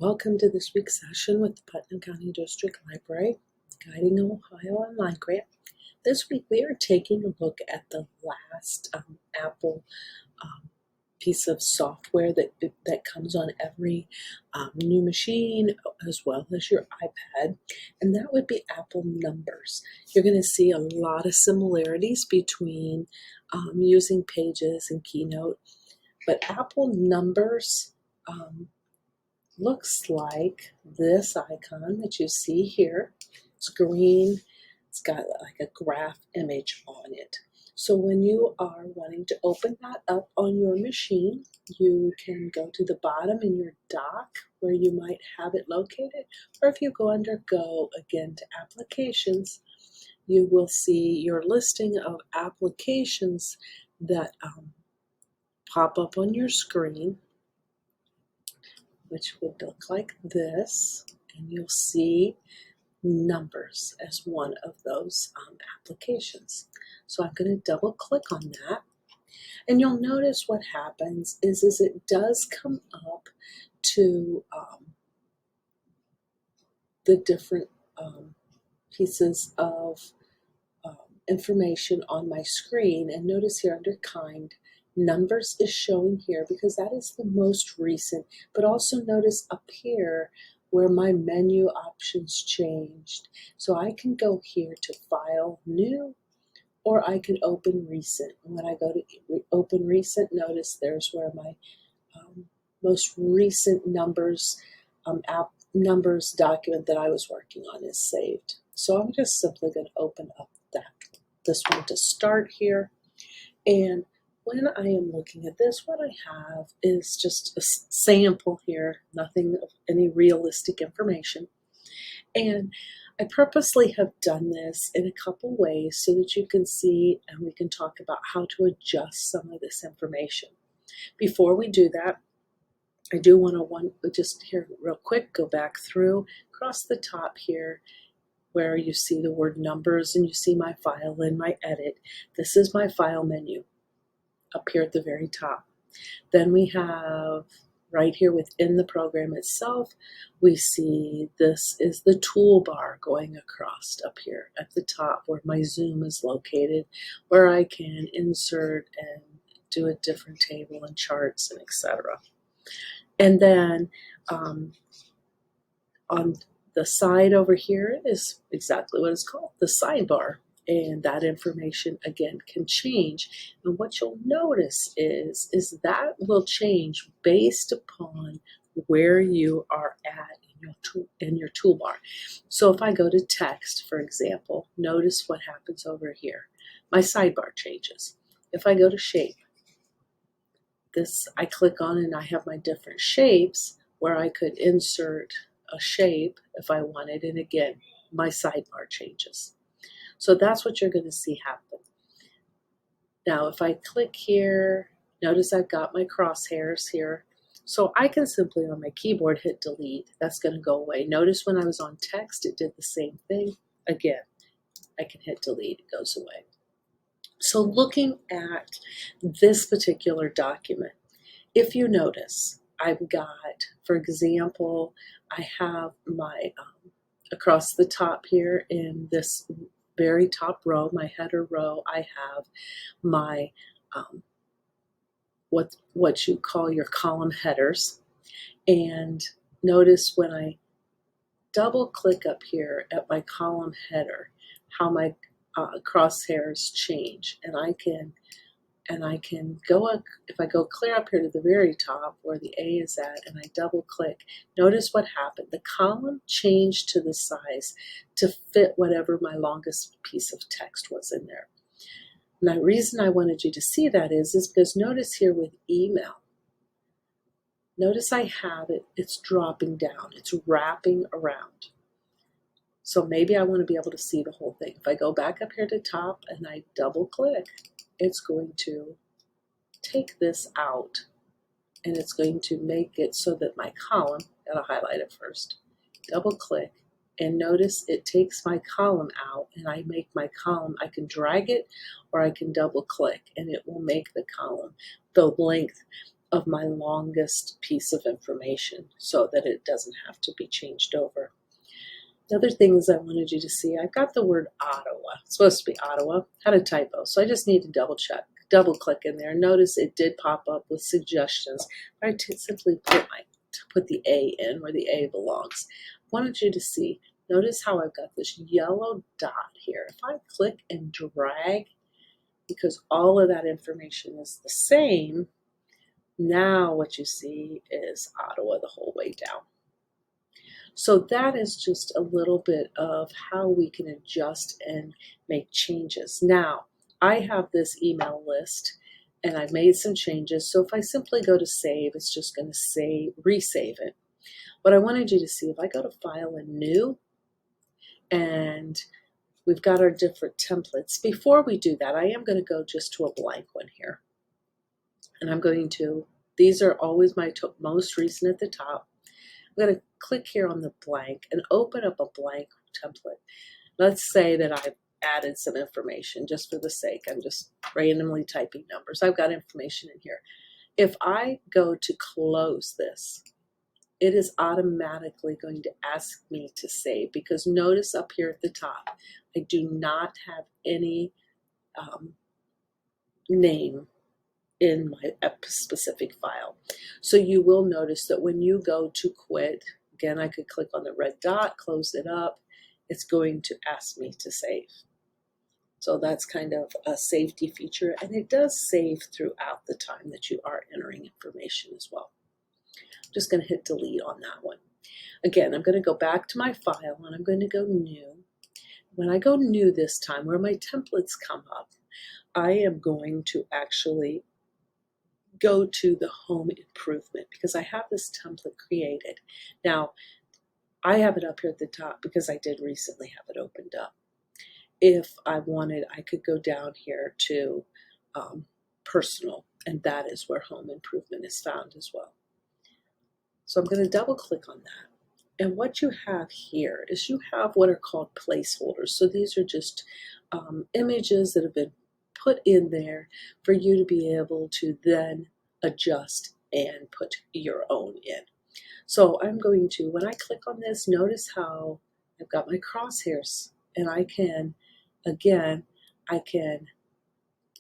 Welcome to this week's session with the Putnam County District Library, Guiding Ohio Online Grant. This week we are taking a look at the last Apple piece of software that comes on every new machine as well as your iPad, and that would be Apple Numbers. You're going to see a lot of similarities between using Pages and Keynote, but Apple Numbers looks like this icon that you see here. It's green. It's got like a graph image on it. So when you are wanting to open that up on your machine, you can go to the bottom in your dock where you might have it located, or if you go under Go again to Applications, you will see your listing of applications that pop up on your screen, which would look like this, and you'll see Numbers as one of those applications. So I'm going to double click on that, and you'll notice what happens is it does come up to the different pieces of information on my screen, and notice here under Kind, Numbers is showing here because that is the most recent, but also notice up here where my menu options changed. So I can go here to File, New, or I can open Recent. And when I go to Open Recent, notice there's where my most recent Numbers Numbers document that I was working on is saved. So I'm just simply going to open up this one to start here. And when I am looking at this, what I have is just a sample here, nothing of any realistic information. And I purposely have done this in a couple ways so that you can see and we can talk about how to adjust some of this information. Before we do that, I do want to just here real quick, go back through across the top here where you see the word Numbers and you see my file and my edit. This is my file menu up here at the very top. Then we have right here within the program itself, we see this is the toolbar going across up here at the top where my zoom is located, where I can insert and do a different table and charts and etc. And then on the side over here is exactly what it's called, the sidebar. And that information, again, can change. And what you'll notice is that will change based upon where you are at in your toolbar. So if I go to text, for example, notice what happens over here. My sidebar changes. If I go to shape, this I click on and I have my different shapes where I could insert a shape if I wanted, and again, my sidebar changes. So that's what you're going to see happen. Now, if I click here, notice I've got my crosshairs here. So I can simply on my keyboard hit delete. That's going to go away. Notice when I was on text, it did the same thing. Again, I can hit delete, it goes away. So looking at this particular document, if you notice, I've got, for example, I have my, across the top here in this very top row, my header row, I have my what you call your column headers. And notice when I double click up here at my column header, how my crosshairs change. And I can go up, if I go clear up here to the very top where the A is at and I double click, notice what happened. The column changed to the size to fit whatever my longest piece of text was in there. And the reason I wanted you to see that is because notice here with email, notice I have it's dropping down, it's wrapping around. So maybe I want to be able to see the whole thing. If I go back up here to top and I double click, it's going to take this out and it's going to make it so that my column, gotta highlight it first, double click, and notice it takes my column out and I make my column, I can drag it or I can double click and it will make the column the length of my longest piece of information so that it doesn't have to be changed over. The other things I wanted you to see, I've got the word Ottawa. It's supposed to be Ottawa. Had a typo, so I just need to double click in there. Notice it did pop up with suggestions. I simply put the A in where the A belongs. I wanted you to see, notice how I've got this yellow dot here. If I click and drag, because all of that information is the same, now what you see is Ottawa the whole way down. So that is just a little bit of how we can adjust and make changes. Now, I have this email list and I've made some changes. So if I simply go to save, it's just going to resave it. What I wanted you to see, if I go to File and New, and we've got our different templates. Before we do that, I am going to go just to a blank one here. And I'm going to, these are always my most recent at the top. I'm going to click here on the blank and open up a blank template. Let's say that I've added some information just for the sake. I'm just randomly typing numbers. I've got information in here. If I go to close this, it is automatically going to ask me to save, because notice up here at the top, I do not have any name in my specific file. So you will notice that when you go to quit, again, I could click on the red dot, close it up, it's going to ask me to save. So that's kind of a safety feature, and it does save throughout the time that you are entering information as well. I'm just going to hit delete on that one. Again, I'm going to go back to my file and I'm going to go new. When I go new this time, where my templates come up, I am going to actually go to the home improvement because I have this template created. Now, I have it up here at the top because I did recently have it opened up. If I wanted, I could go down here to personal, and that is where home improvement is found as well. So I'm going to double click on that. And what you have here is you have what are called placeholders. So these are just images that have been put in there for you to be able to then adjust and put your own in. So I'm going to, when I click on this, notice how I've got my crosshairs, and I can, again, I can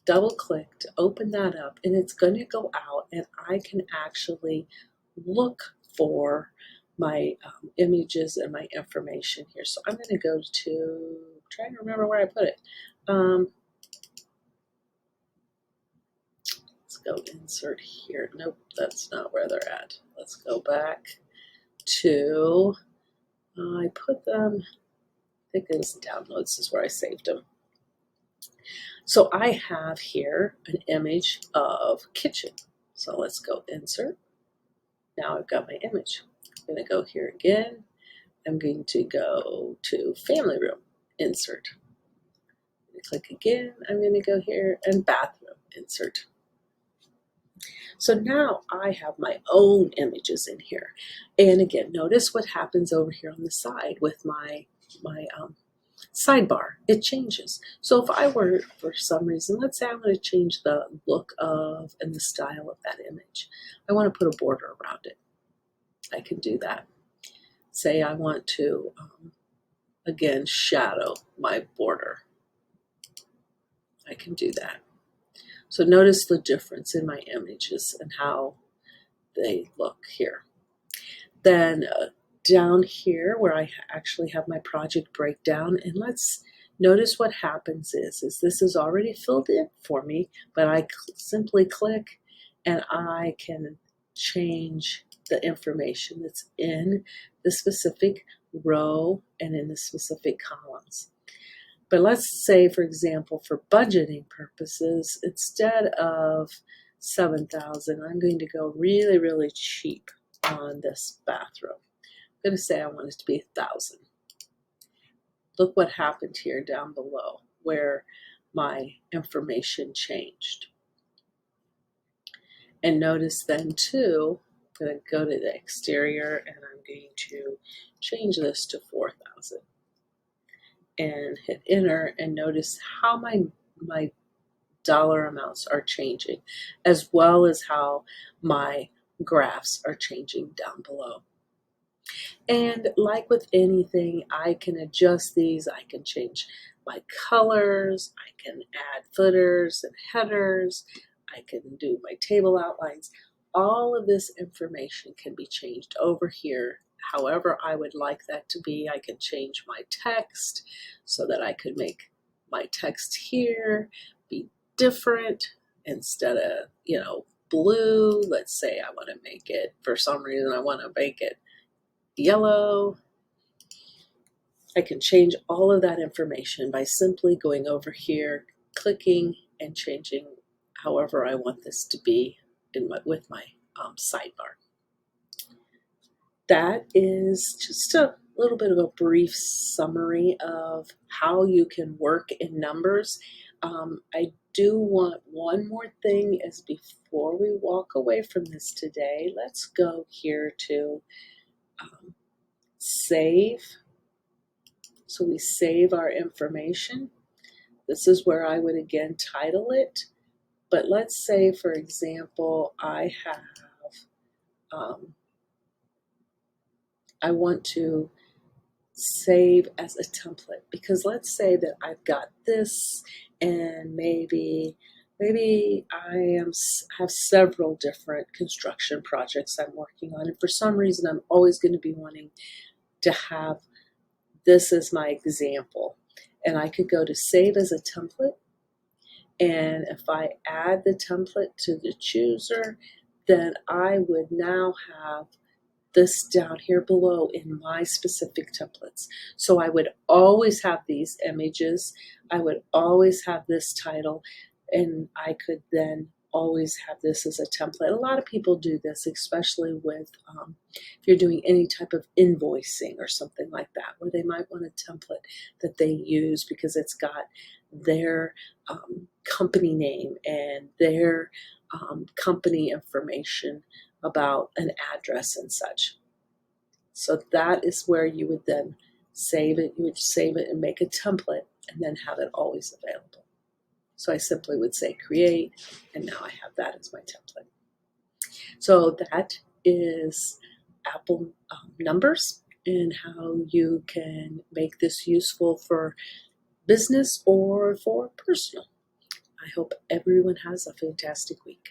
double click to open that up, and it's going to go out, and I can actually look for my images and my information here. So I'm going to go to, trying to remember where I put it. Let's go insert here. Nope, that's not where they're at. Let's go back to, I put them, I think it was downloads is where I saved them. So I have here an image of kitchen. So let's go insert. Now I've got my image. I'm going to go here again. I'm going to go to family room, insert. I'm going to click again. I'm going to go here and bathroom, insert. So now I have my own images in here. And again, notice what happens over here on the side with my sidebar. It changes. So if I were, for some reason, let's say I want to change the look of and the style of that image. I want to put a border around it. I can do that. Say I want to, again, shadow my border. I can do that. So notice the difference in my images and how they look here. Then down here where I actually have my project breakdown, and let's notice what happens is this is already filled in for me, but I simply click and I can change the information that's in the specific row and in the specific columns. But let's say, for example, for budgeting purposes, instead of 7,000, I'm going to go really, really cheap on this bathroom. I'm going to say I want it to be 1,000. Look what happened here down below where my information changed. And notice then too, I'm going to go to the exterior and I'm going to change this to 4,000. And hit enter, and notice how my dollar amounts are changing, as well as how my graphs are changing down below. And like with anything, I can adjust these. I can change my colors. I can add footers and headers. I can do my table outlines. All of this information can be changed over here however I would like that to be. I can change my text so that I could make my text here be different instead of, blue. Let's say I want to make it, for some reason, I want to make it yellow. I can change all of that information by simply going over here, clicking, and changing however I want this to be with my sidebar. That is just a little bit of a brief summary of how you can work in numbers. I do want one more thing as before we walk away from this today. Let's go here to save. So we save our information. This is where I would again title it. But let's say, for example, I want to save as a template, because let's say that I've got this, and maybe I have several different construction projects I'm working on, and for some reason I'm always going to be wanting to have this as my example. And I could go to save as a template, and if I add the template to the chooser, then I would now have this down here below in my specific templates. So I would always have these images, I would always have this title, and I could then always have this as a template. A lot of people do this, especially with if you're doing any type of invoicing or something like that, where they might want a template that they use because it's got their company name and their company information about an address and such. So that is where you would then save it. You would save it and make a template and then have it always available. So I simply would say create, and now I have that as my template. So that is Apple Numbers and how you can make this useful for business or for personal. I hope everyone has a fantastic week.